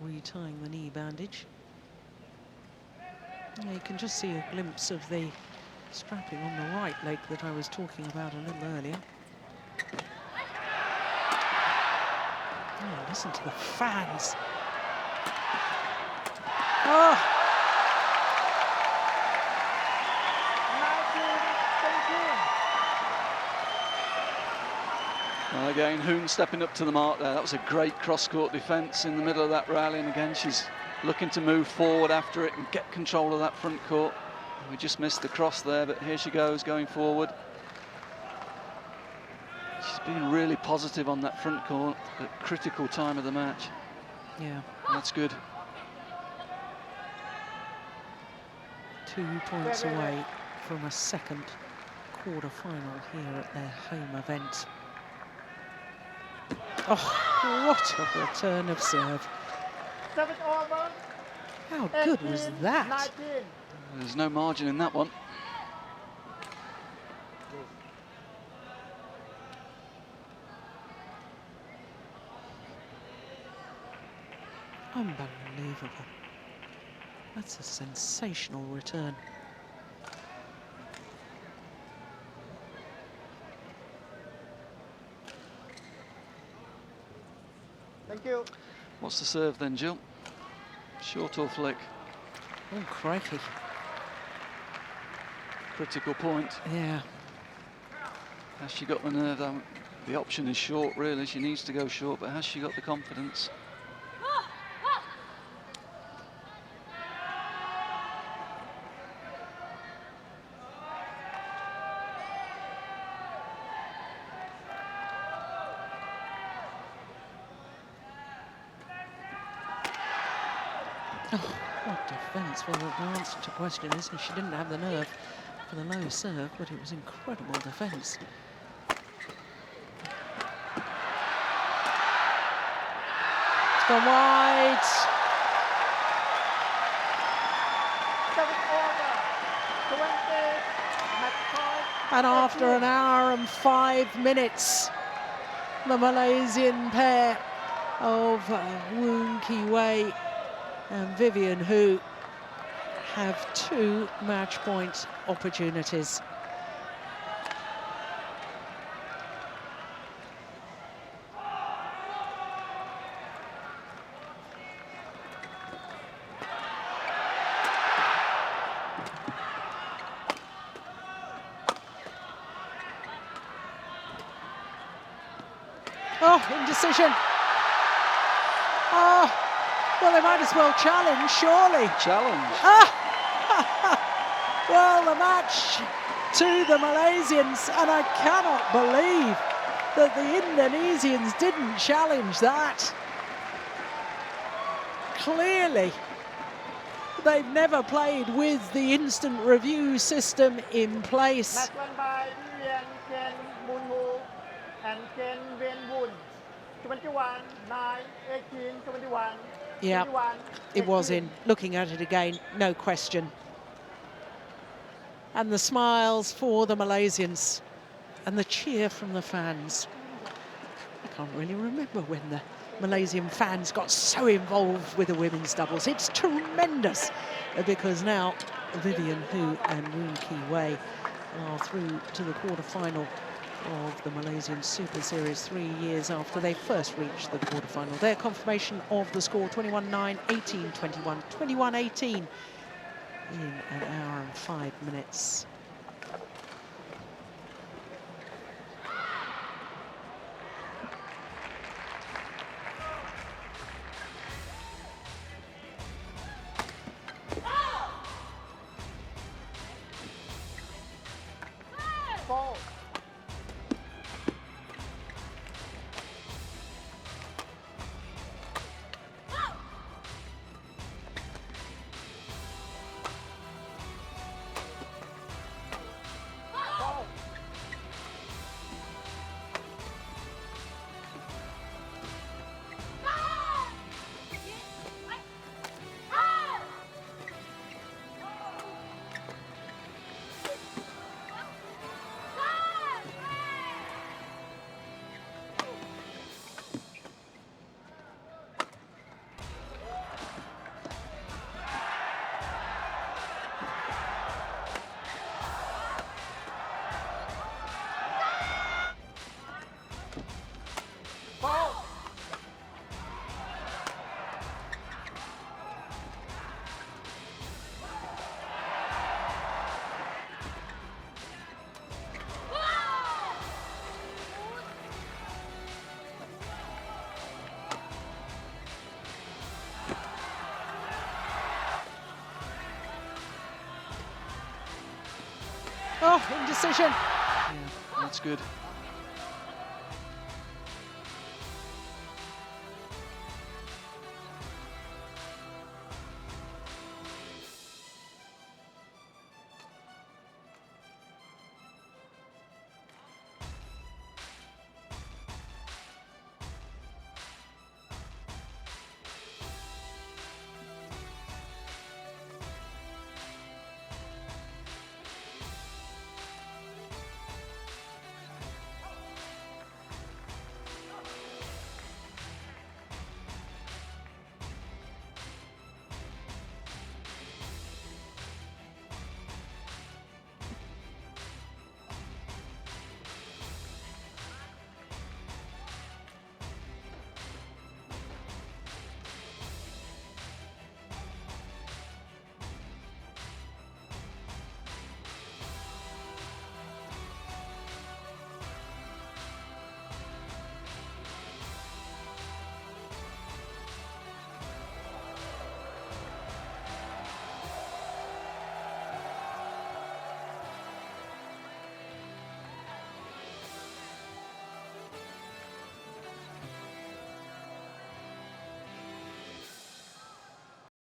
retying the knee bandage. Yeah, you can just see a glimpse of the strapping on the right leg that I was talking about a little earlier. Oh, listen to the fans. Oh! Well, again, Woon stepping up to the mark there. That was a great cross-court defence in the middle of that rally, and again she's looking to move forward after it and get control of that front court. We just missed the cross there, but here she goes, going forward. She's been really positive on that front court at a critical time of the match. Yeah. That's good. 2 points away from a second quarter-final here at their home event. Oh, what a return of serve. 7 over. How good was that? 19. There's no margin in that one. Unbelievable. That's a sensational return. Thank you. What's the serve then, Jill? Short or flick? Oh, crikey. Critical point. Yeah. Has she got the nerve? The option is short, really. She needs to go short, but has she got the confidence? Oh, what defence. Well, the answer to the question is she didn't have the nerve for the low serve, but it was incredible defence. It's gone wide. 7 over. 20. Match point. And after an hour and 5 minutes, the Malaysian pair of Woon Ki-wei and Vivian Hu have 2 match point opportunities. Oh, indecision. Oh. Well, they might as well challenge, surely. Challenge. Well, the match to the Malaysians, and I cannot believe that the Indonesians didn't challenge that. Clearly, they've never played with the instant review system in place. Match won by Vivian Ken Moon and Ken Wen Woon. 21, 9, 18, 21. Yeah, 21, it was 18. in. Looking at it again, no question. And the smiles for the Malaysians and the cheer from the fans. I can't really remember when the Malaysian fans got so involved with the women's doubles. It's tremendous because now Vivian Hu and Woon Ki-wei are through to the quarter-final of the Malaysian Super Series 3 years after they first reached the quarter-final. Their confirmation of the score, 21-9, 18-21, 21-18 in an hour and 5 minutes. Four. Oh, indecision. Yeah, that's good.